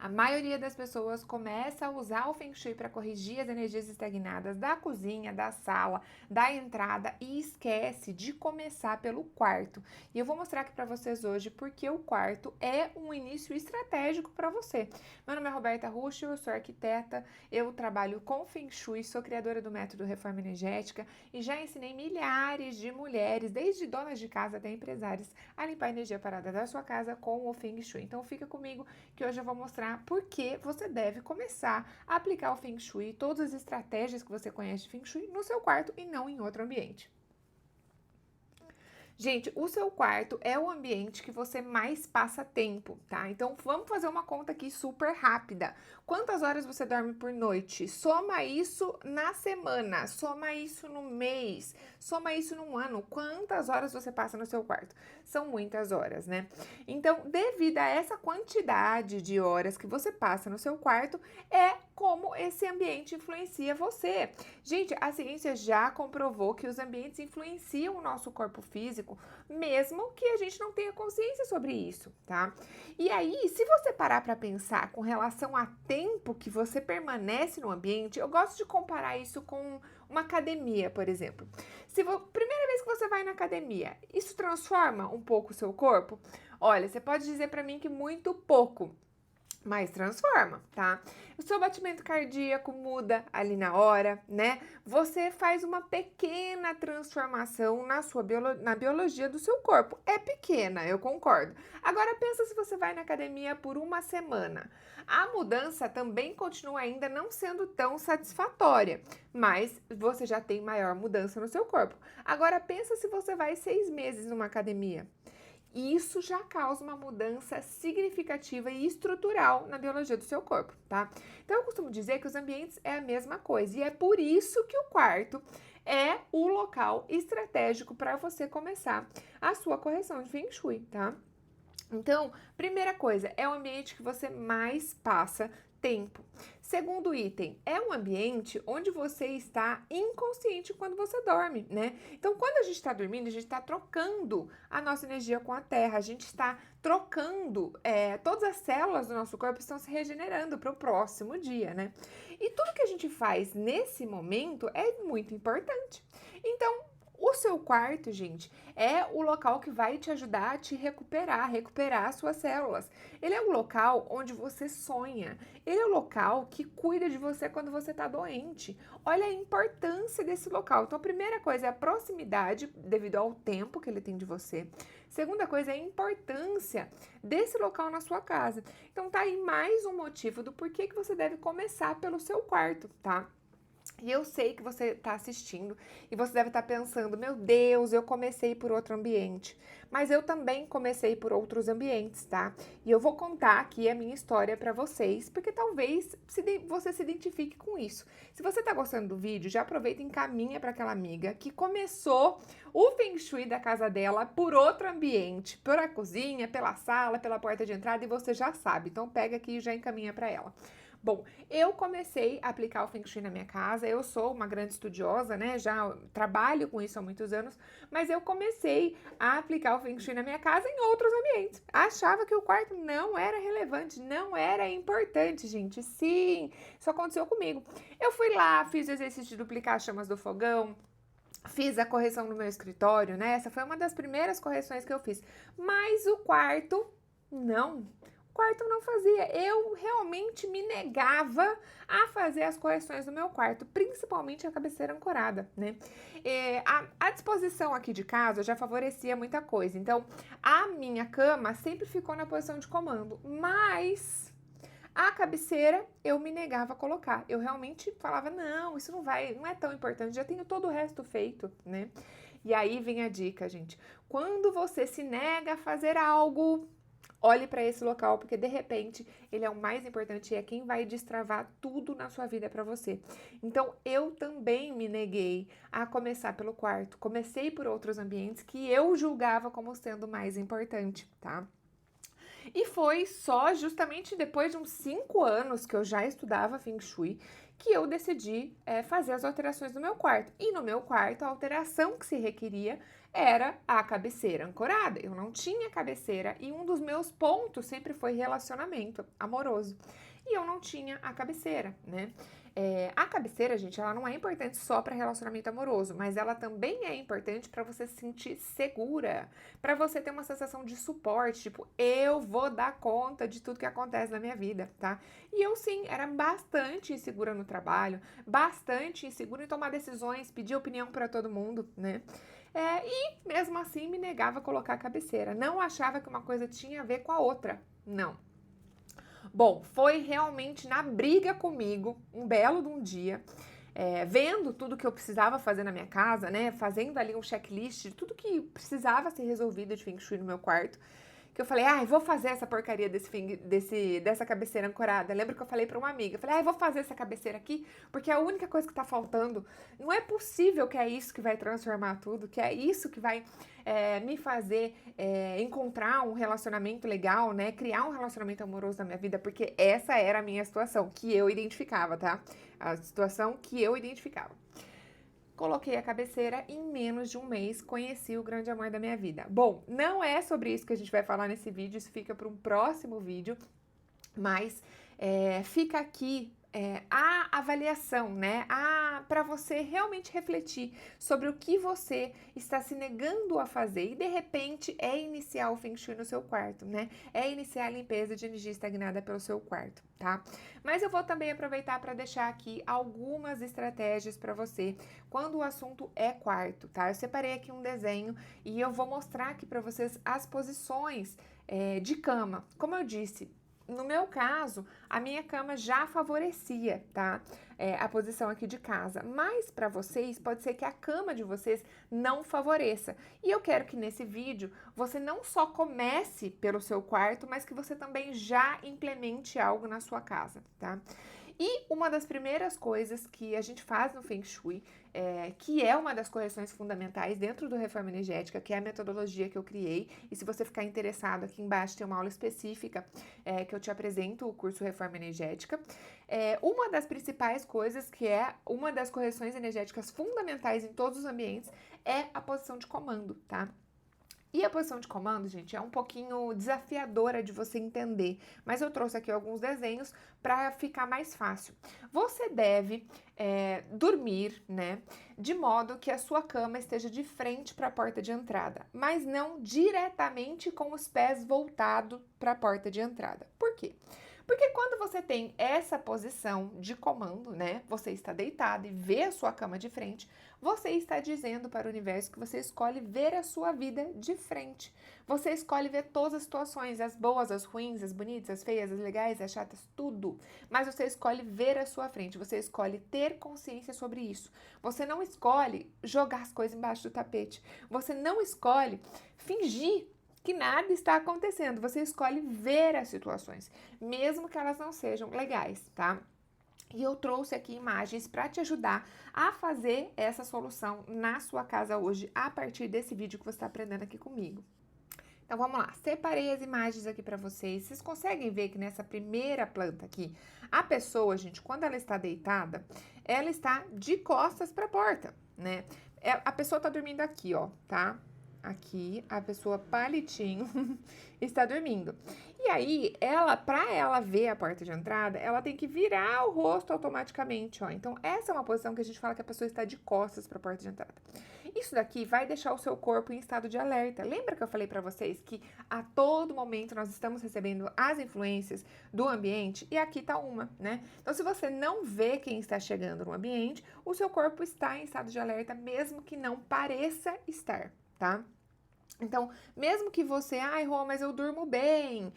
A maioria das pessoas começa a usar o Feng Shui para corrigir as energias estagnadas da cozinha, da sala, da entrada e esquece de começar pelo quarto. E eu vou mostrar aqui para vocês hoje porque o quarto é um início estratégico para você. Meu nome é Roberta Ruschel, eu sou arquiteta, eu trabalho com Feng Shui, sou criadora do método Reforma Energética e já ensinei milhares de mulheres, desde donas de casa até empresárias, a limpar a energia parada da sua casa com o Feng Shui. Então fica comigo que hoje eu vou mostrar por que você deve começar a aplicar o Feng Shui, todas as estratégias que você conhece de Feng Shui no seu quarto e não em outro ambiente. Gente, o seu quarto é o ambiente que você mais passa tempo, tá? Então, vamos fazer uma conta aqui super rápida. Quantas horas você dorme por noite? Soma isso na semana, soma isso no mês, soma isso num ano. Quantas horas você passa no seu quarto? São muitas horas, né? Então, devido a essa quantidade de horas que você passa no seu quarto, é como esse ambiente influencia você. Gente, a ciência já comprovou que os ambientes influenciam o nosso corpo físico, mesmo que a gente não tenha consciência sobre isso, tá? E aí, se você parar para pensar com relação a tempo que você permanece no ambiente, eu gosto de comparar isso com uma academia, por exemplo. Primeira vez que você vai na academia, isso transforma um pouco o seu corpo? Olha, você pode dizer para mim que muito pouco, mas transforma, tá? O seu batimento cardíaco muda ali na hora, né? Você faz uma pequena transformação na biologia do seu corpo. É pequena, eu concordo. Agora pensa se você vai na academia por uma semana. A mudança também continua ainda não sendo tão satisfatória, mas você já tem maior mudança no seu corpo. Agora pensa se você vai 6 meses numa academia. Isso já causa uma mudança significativa e estrutural na biologia do seu corpo, tá? Então, eu costumo dizer que os ambientes é a mesma coisa e é por isso que o quarto é o local estratégico para você começar a sua correção de Feng Shui, tá? Então, primeira coisa, é o ambiente que você mais passa tempo. Segundo item, é um ambiente onde você está inconsciente quando você dorme, né? Então, quando a gente está dormindo, a gente está trocando a nossa energia com a terra, a gente está trocando, todas as células do nosso corpo estão se regenerando para o próximo dia, né? E tudo que a gente faz nesse momento é muito importante. Então, o seu quarto, gente, é o local que vai te ajudar a te recuperar as suas células. Ele é o local onde você sonha. Ele é o local que cuida de você quando você está doente. Olha a importância desse local. Então, a primeira coisa é a proximidade, devido ao tempo que ele tem de você. Segunda coisa é a importância desse local na sua casa. Então, tá aí mais um motivo do porquê que você deve começar pelo seu quarto, tá? E eu sei que você está assistindo e você deve estar pensando, meu Deus, eu comecei por outro ambiente. Mas eu também comecei por outros ambientes, tá? E eu vou contar aqui a minha história para vocês, porque talvez você se identifique com isso. Se você está gostando do vídeo, já aproveita e encaminha para aquela amiga que começou o Feng Shui da casa dela por outro ambiente, pela cozinha, pela sala, pela porta de entrada e você já sabe. Então pega aqui e já encaminha para ela. Bom, eu comecei a aplicar o Feng Shui na minha casa, eu sou uma grande estudiosa, né, já trabalho com isso há muitos anos, mas eu comecei a aplicar o Feng Shui na minha casa em outros ambientes. Achava que o quarto não era relevante, não era importante, gente. Sim, isso aconteceu comigo. Eu fui lá, fiz o exercício de duplicar as chamas do fogão, fiz a correção no meu escritório, né, essa foi uma das primeiras correções que eu fiz, mas o quarto, não. Quarto não fazia. Eu realmente me negava a fazer as correções no meu quarto, principalmente a cabeceira ancorada, né? A disposição aqui de casa já favorecia muita coisa. Então, a minha cama sempre ficou na posição de comando, mas a cabeceira eu me negava a colocar. Eu realmente falava, não, isso não é tão importante, já tenho todo o resto feito, né? E aí vem a dica, gente. Quando você se nega a fazer algo, olhe para esse local, porque de repente ele é o mais importante e é quem vai destravar tudo na sua vida para você. Então eu também me neguei a começar pelo quarto. Comecei por outros ambientes que eu julgava como sendo mais importante, tá? E foi só justamente depois de uns 5 anos que eu já estudava Feng Shui que eu decidi fazer as alterações no meu quarto. E no meu quarto, a alteração que se requeria era a cabeceira ancorada. Eu não tinha cabeceira e um dos meus pontos sempre foi relacionamento amoroso. E eu não tinha a cabeceira, né? A cabeceira, gente, ela não é importante só para relacionamento amoroso, mas ela também é importante para você se sentir segura, para você ter uma sensação de suporte, tipo, eu vou dar conta de tudo que acontece na minha vida, tá? E eu sim, era bastante insegura no trabalho, bastante insegura em tomar decisões, pedir opinião para todo mundo, né? E mesmo assim me negava a colocar a cabeceira. Não achava que uma coisa tinha a ver com a outra. Não. Bom, foi realmente na briga comigo, um belo de um dia, vendo tudo que eu precisava fazer na minha casa, né? Fazendo ali um checklist de tudo que precisava ser resolvido de Feng Shui no meu quarto. Que eu falei, vou fazer essa porcaria dessa cabeceira ancorada. Lembro que eu falei pra uma amiga, eu falei, vou fazer essa cabeceira aqui, porque é a única coisa que tá faltando. Não é possível que é isso que vai transformar tudo, que é isso que vai me fazer encontrar um relacionamento legal, né? Criar um relacionamento amoroso na minha vida, porque essa era a minha situação, que eu identificava, tá? A situação que eu identificava. Coloquei a cabeceira, em menos de um mês conheci o grande amor da minha vida. Bom, não é sobre isso que a gente vai falar nesse vídeo, isso fica para um próximo vídeo, mas fica aqui a avaliação, né? Para você realmente refletir sobre o que você está se negando a fazer e de repente iniciar o Feng Shui no seu quarto, né? Iniciar a limpeza de energia estagnada pelo seu quarto, tá? Mas eu vou também aproveitar para deixar aqui algumas estratégias para você quando o assunto é quarto, tá? Eu separei aqui um desenho e eu vou mostrar aqui para vocês as posições de cama. Como eu disse, no meu caso, a minha cama já favorecia, tá? A posição aqui de casa. Mas para vocês, pode ser que a cama de vocês não favoreça. E eu quero que nesse vídeo você não só comece pelo seu quarto, mas que você também já implemente algo na sua casa, tá? E uma das primeiras coisas que a gente faz no Feng Shui, que é uma das correções fundamentais dentro do Reforma Energética, que é a metodologia que eu criei, e se você ficar interessado, aqui embaixo tem uma aula específica que eu te apresento, o curso Reforma Energética. Uma das principais coisas, que é uma das correções energéticas fundamentais em todos os ambientes, é a posição de comando, tá? E a posição de comando, gente, é um pouquinho desafiadora de você entender, mas eu trouxe aqui alguns desenhos para ficar mais fácil. Você deve dormir, né, de modo que a sua cama esteja de frente para a porta de entrada, mas não diretamente com os pés voltados para a porta de entrada. Por quê? Porque quando você tem essa posição de comando, né, você está deitado e vê a sua cama de frente, você está dizendo para o universo que você escolhe ver a sua vida de frente. Você escolhe ver todas as situações, as boas, as ruins, as bonitas, as feias, as legais, as chatas, tudo. Mas você escolhe ver a sua frente, você escolhe ter consciência sobre isso. Você não escolhe jogar as coisas embaixo do tapete. Você não escolhe fingir que nada está acontecendo. Você escolhe ver as situações, mesmo que elas não sejam legais, tá? E eu trouxe aqui imagens para te ajudar a fazer essa solução na sua casa hoje, a partir desse vídeo que você está aprendendo aqui comigo. Então, vamos lá. Separei as imagens aqui para vocês. Vocês conseguem ver que nessa primeira planta aqui, a pessoa, gente, quando ela está deitada, ela está de costas para a porta, né? A pessoa tá dormindo aqui, ó, tá? Aqui, a pessoa palitinho está dormindo. E aí, para ela ver a porta de entrada, ela tem que virar o rosto automaticamente, ó. Então, essa é uma posição que a gente fala que a pessoa está de costas para a porta de entrada. Isso daqui vai deixar o seu corpo em estado de alerta. Lembra que eu falei para vocês que a todo momento nós estamos recebendo as influências do ambiente? E aqui tá uma, né? Então, se você não vê quem está chegando no ambiente, o seu corpo está em estado de alerta, mesmo que não pareça estar, tá? Então, mesmo que você, Rô, mas eu durmo bem,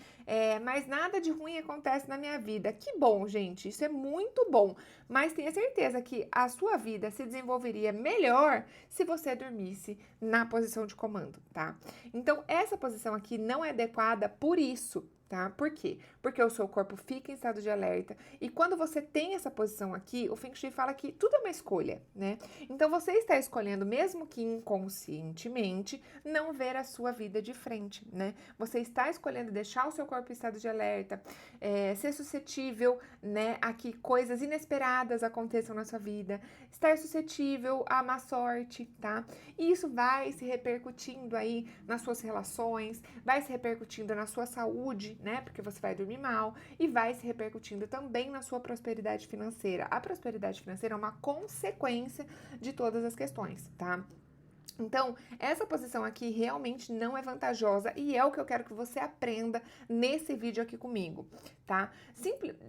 mas nada de ruim acontece na minha vida. Que bom, gente, isso é muito bom. Mas tenha certeza que a sua vida se desenvolveria melhor se você dormisse na posição de comando, tá? Então, essa posição aqui não é adequada por isso, tá? Por quê? porque o seu corpo fica em estado de alerta. E quando você tem essa posição aqui, o Feng Shui fala que tudo é uma escolha, né? Então você está escolhendo, mesmo que inconscientemente, não ver a sua vida de frente, né? Você está escolhendo deixar o seu corpo em estado de alerta, ser suscetível, né, a que coisas inesperadas aconteçam na sua vida, estar suscetível à má sorte, tá? E isso vai se repercutindo aí nas suas relações, vai se repercutindo na sua saúde, né? Porque você vai dormir mal, e vai se repercutindo também na sua prosperidade financeira. A prosperidade financeira é uma consequência de todas as questões, tá? Então, essa posição aqui realmente não é vantajosa e é o que eu quero que você aprenda nesse vídeo aqui comigo, tá?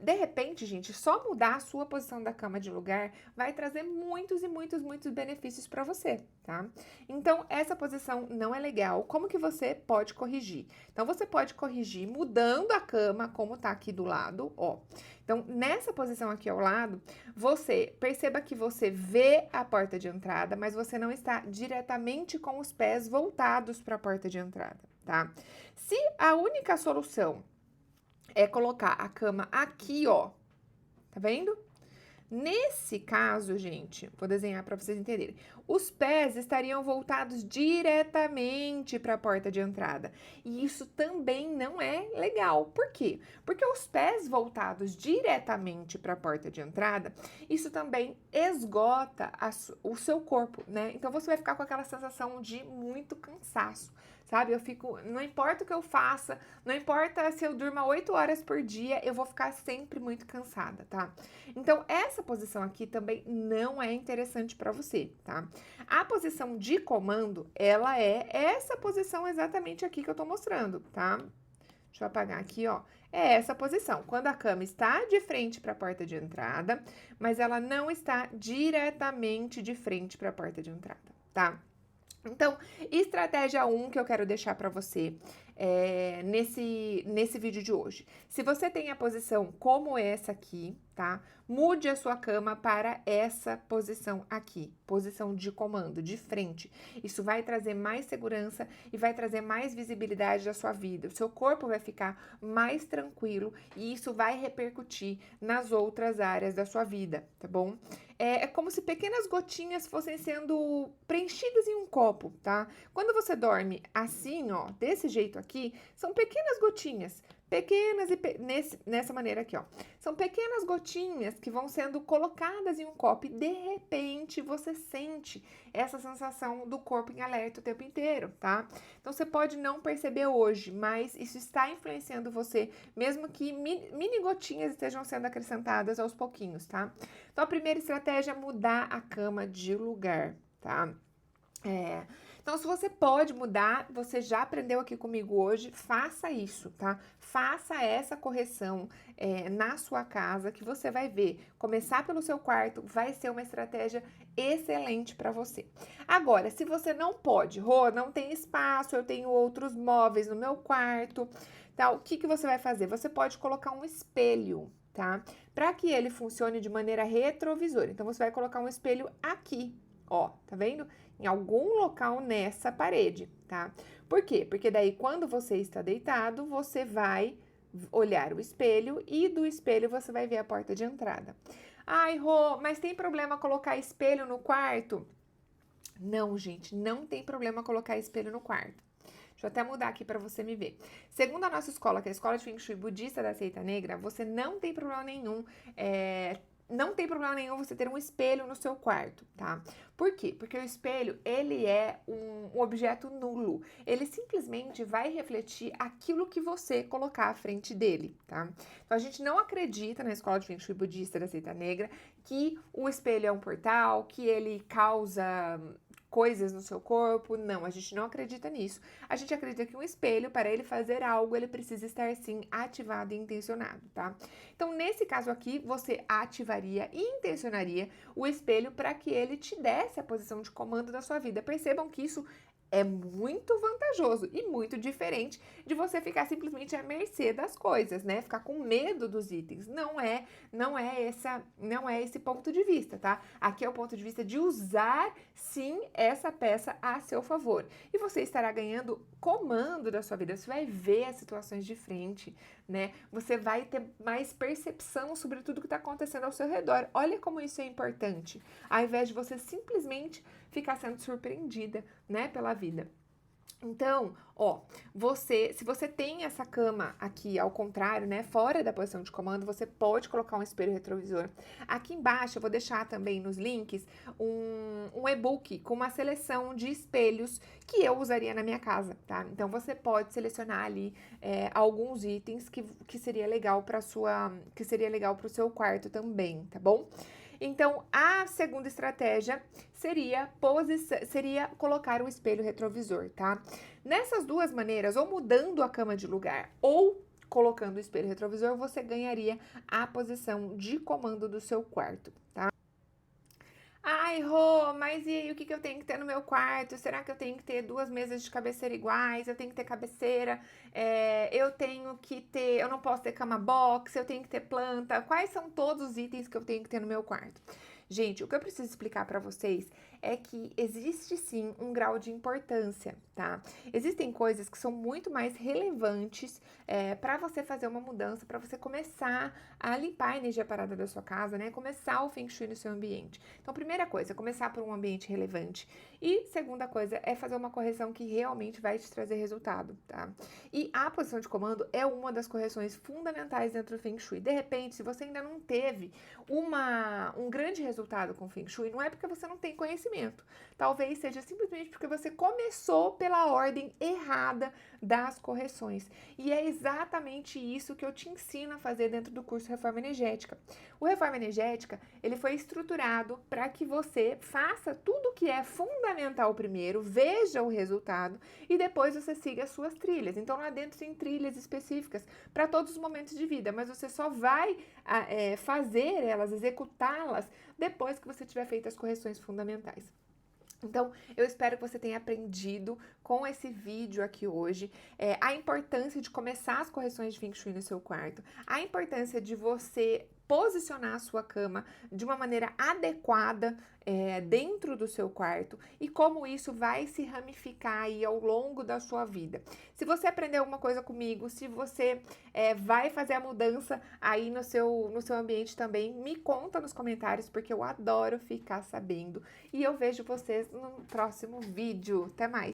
De repente, gente, só mudar a sua posição da cama de lugar vai trazer muitos e muitos benefícios para você, tá? Então, essa posição não é legal. Como que você pode corrigir? Então, você pode corrigir mudando a cama, como tá aqui do lado, ó. Então, nessa posição aqui ao lado, perceba que você vê a porta de entrada, mas você não está diretamente com os pés voltados para a porta de entrada, tá? Se a única solução é colocar a cama aqui, ó, tá vendo? Nesse caso, gente, vou desenhar para vocês entenderem. Os pés estariam voltados diretamente para a porta de entrada. E isso também não é legal. Por quê? Porque os pés voltados diretamente para a porta de entrada, isso também esgota o seu corpo, né? Então você vai ficar com aquela sensação de muito cansaço. Sabe, não importa o que eu faça, não importa se eu durma 8 horas por dia, eu vou ficar sempre muito cansada, tá? Então, essa posição aqui também não é interessante para você, tá? A posição de comando, ela é essa posição exatamente aqui que eu tô mostrando, tá? Deixa eu apagar aqui, ó. É essa posição, quando a cama está de frente para a porta de entrada, mas ela não está diretamente de frente para a porta de entrada, tá? Então, estratégia 1 que eu quero deixar para você nesse vídeo de hoje. Se você tem a posição como essa aqui, tá? Mude a sua cama para essa posição aqui, posição de comando, de frente. Isso vai trazer mais segurança e vai trazer mais visibilidade da sua vida. O seu corpo vai ficar mais tranquilo e isso vai repercutir nas outras áreas da sua vida, tá bom? É como se pequenas gotinhas fossem sendo preenchidas em um copo, tá? Quando você dorme assim, ó, desse jeito aqui, são pequenas gotinhas, pequenas nessa maneira aqui, ó. São pequenas gotinhas que vão sendo colocadas em um copo e de repente você sente essa sensação do corpo em alerta o tempo inteiro, tá? Então você pode não perceber hoje, mas isso está influenciando você, mesmo que mini gotinhas estejam sendo acrescentadas aos pouquinhos, tá? Então a primeira estratégia é mudar a cama de lugar, tá? Então, se você pode mudar, você já aprendeu aqui comigo hoje, faça isso, tá? Faça essa correção na sua casa, que você vai ver. Começar pelo seu quarto vai ser uma estratégia excelente para você. Agora, se você não pode, Rô, não tem espaço, eu tenho outros móveis no meu quarto, tá? O que você vai fazer? Você pode colocar um espelho, tá? Para que ele funcione de maneira retrovisora. Então, você vai colocar um espelho aqui, ó, tá vendo? Em algum local nessa parede, tá? Por quê? Porque daí, quando você está deitado, você vai olhar o espelho e do espelho você vai ver a porta de entrada. Ai, Rô, mas tem problema colocar espelho no quarto? Não, gente, não tem problema colocar espelho no quarto. Deixa eu até mudar aqui para você me ver. Segundo a nossa escola, que é a Escola de Feng Shui Budista da Seita Negra, você não tem problema nenhum você ter um espelho no seu quarto, tá? Por quê? Porque o espelho, ele é um objeto nulo. Ele simplesmente vai refletir aquilo que você colocar à frente dele, tá? Então, a gente não acredita na Escola de Feng Shui Budista da Seita Negra que o espelho é um portal, que ele causa coisas no seu corpo. Não, a gente não acredita nisso. A gente acredita que um espelho, para ele fazer algo, ele precisa estar, sim, ativado e intencionado, tá? Então, nesse caso aqui, você ativaria e intencionaria o espelho para que ele te desse a posição de comando da sua vida. Percebam que isso é muito vantajoso e muito diferente de você ficar simplesmente à mercê das coisas, né? Ficar com medo dos itens. Não é esse ponto de vista, tá? Aqui é o ponto de vista de usar, sim, essa peça a seu favor. E você estará ganhando comando da sua vida. Você vai ver as situações de frente, né? Você vai ter mais percepção sobre tudo que está acontecendo ao seu redor. Olha como isso é importante, ao invés de você simplesmente ficar sendo surpreendida, né, pela vida. Então, ó, se você tem essa cama aqui ao contrário, né, fora da posição de comando, você pode colocar um espelho retrovisor. Aqui embaixo eu vou deixar também nos links um e-book com uma seleção de espelhos que eu usaria na minha casa, tá? Então você pode selecionar ali alguns itens que seria legal para o seu quarto também, tá bom? Então, a segunda estratégia seria colocar um espelho retrovisor, tá? Nessas duas maneiras, ou mudando a cama de lugar, ou colocando o espelho retrovisor, você ganharia a posição de comando do seu quarto, tá? Ai, Rô, mas e aí, o que eu tenho que ter no meu quarto? Será que eu tenho que ter 2 mesas de cabeceira iguais? Eu tenho que ter cabeceira? Eu não posso ter cama box, eu tenho que ter planta. Quais são todos os itens que eu tenho que ter no meu quarto? Gente, o que eu preciso explicar para vocês é que existe sim um grau de importância, tá? Existem coisas que são muito mais relevantes para você fazer uma mudança, para você começar a limpar a energia parada da sua casa, né? Começar o Feng Shui no seu ambiente. Então, primeira coisa, começar por um ambiente relevante. E segunda coisa é fazer uma correção que realmente vai te trazer resultado, tá? E a posição de comando é uma das correções fundamentais dentro do Feng Shui. De repente, se você ainda não teve um grande resultado com o Feng Shui, não é porque você não tem conhecimento. Talvez seja simplesmente porque você começou pela ordem errada das correções. E é exatamente isso que eu te ensino a fazer dentro do curso Reforma Energética. O Reforma Energética, ele foi estruturado para que você faça tudo o que é fundamental primeiro, veja o resultado e depois você siga as suas trilhas. Então, lá dentro tem trilhas específicas para todos os momentos de vida, mas você só vai fazer elas, executá-las, depois que você tiver feito as correções fundamentais. Então, eu espero que você tenha aprendido com esse vídeo aqui hoje a importância de começar as correções de Feng Shui no seu quarto, a importância de você posicionar a sua cama de uma maneira adequada dentro do seu quarto e como isso vai se ramificar aí ao longo da sua vida. Se você aprendeu alguma coisa comigo, se você vai fazer a mudança aí no seu ambiente também, me conta nos comentários, porque eu adoro ficar sabendo. E eu vejo vocês no próximo vídeo. Até mais!